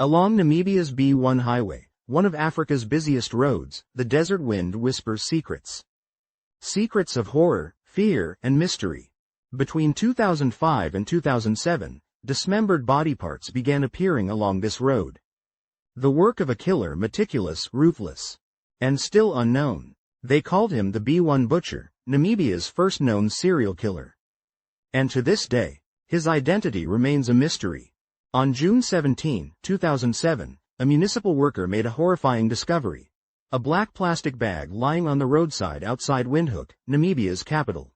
Along Namibia's B1 highway, one of Africa's busiest roads, the desert wind whispers secrets. Secrets of horror, fear, and mystery. Between 2005 and 2007, dismembered body parts began appearing along this road. The work of a killer meticulous, ruthless, and still unknown. They called him the B1 Butcher, Namibia's first known serial killer. And to this day, his identity remains a mystery. On June 17, 2007, a municipal worker made a horrifying discovery. A black plastic bag lying on the roadside outside Windhoek, Namibia's capital.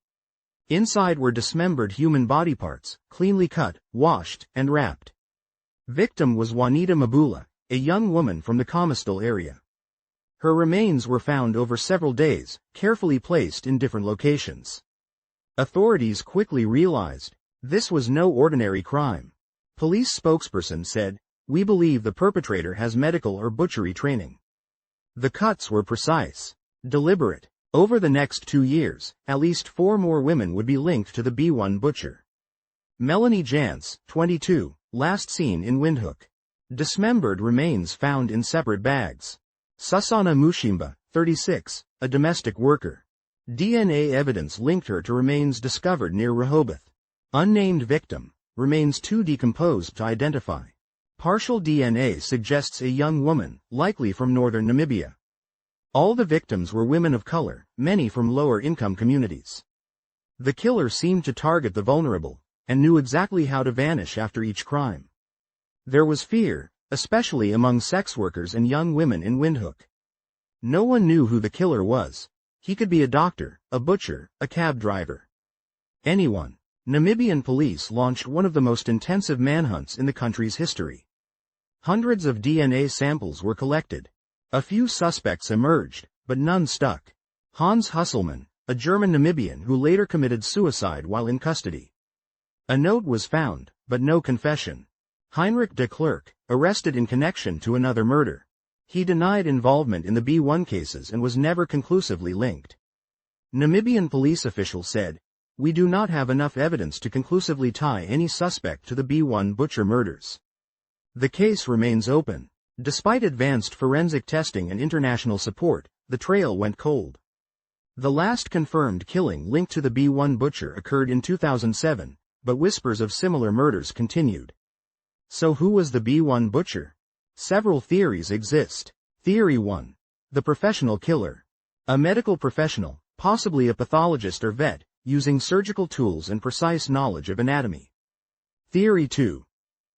Inside were dismembered human body parts, cleanly cut, washed, and wrapped. Victim was Juanita Mabula, a young woman from the Comestal area. Her remains were found over several days, carefully placed in different locations. Authorities quickly realized this was no ordinary crime. Police spokesperson said, "We believe the perpetrator has medical or butchery training." The cuts were precise, deliberate. Over the next 2 years, at least 4 more women would be linked to the B1 Butcher. Melanie Jantz, 22, last seen in Windhoek. Dismembered remains found in separate bags. Susana Mushimba, 36, a domestic worker. DNA evidence linked her to remains discovered near Rehoboth. Unnamed victim, remains too decomposed to identify. Partial DNA suggests a young woman, likely from northern Namibia. All the victims were women of color, many from lower-income communities. The killer seemed to target the vulnerable, and knew exactly how to vanish after each crime. There was fear, especially among sex workers and young women in Windhoek. No one knew who the killer was. He could be a doctor, a butcher, a cab driver. Anyone. Namibian police launched one of the most intensive manhunts in the country's history. Hundreds of DNA samples were collected. A few suspects emerged, but none stuck. Hans Husselmann, a German Namibian who later committed suicide while in custody. A note was found, but no confession. Heinrich de Klerk, arrested in connection to another murder. He denied involvement in the B1 cases and was never conclusively linked. Namibian police officials said, "We do not have enough evidence to conclusively tie any suspect to the B1 Butcher murders." The case remains open. Despite advanced forensic testing and international support, the trail went cold. The last confirmed killing linked to the B1 Butcher occurred in 2007, but whispers of similar murders continued. So who was the B1 Butcher? Several theories exist. Theory 1. The professional killer. A medical professional, possibly a pathologist or vet, using surgical tools and precise knowledge of anatomy. Theory 2.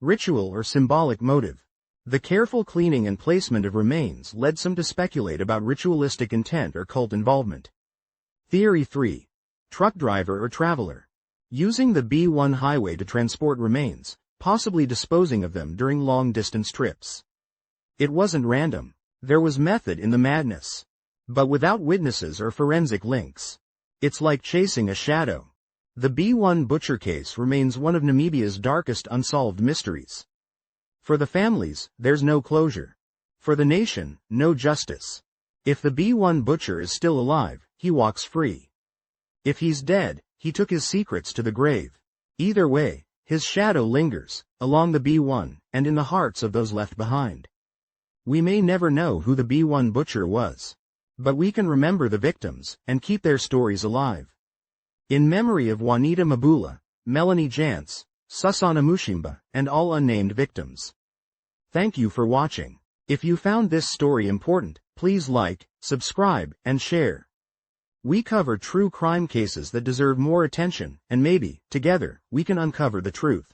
Ritual or symbolic motive. The careful cleaning and placement of remains led some to speculate about ritualistic intent or cult involvement. Theory 3. Truck driver or traveler. Using the B1 highway to transport remains, possibly disposing of them during long-distance trips. It wasn't random. There was method in the madness. But without witnesses or forensic links. It's like chasing a shadow. The B1 Butcher case remains one of Namibia's darkest unsolved mysteries. For the families, there's no closure. For the nation, no justice. If the B1 Butcher is still alive, he walks free. If he's dead, he took his secrets to the grave. Either way, his shadow lingers, along the B1, and in the hearts of those left behind. We may never know who the B1 Butcher was. But we can remember the victims, and keep their stories alive. In memory of Juanita Mabula, Melanie Jantz, Susana Mushimba, and all unnamed victims. Thank you for watching. If you found this story important, please like, subscribe, and share. We cover true crime cases that deserve more attention, and maybe, together, we can uncover the truth.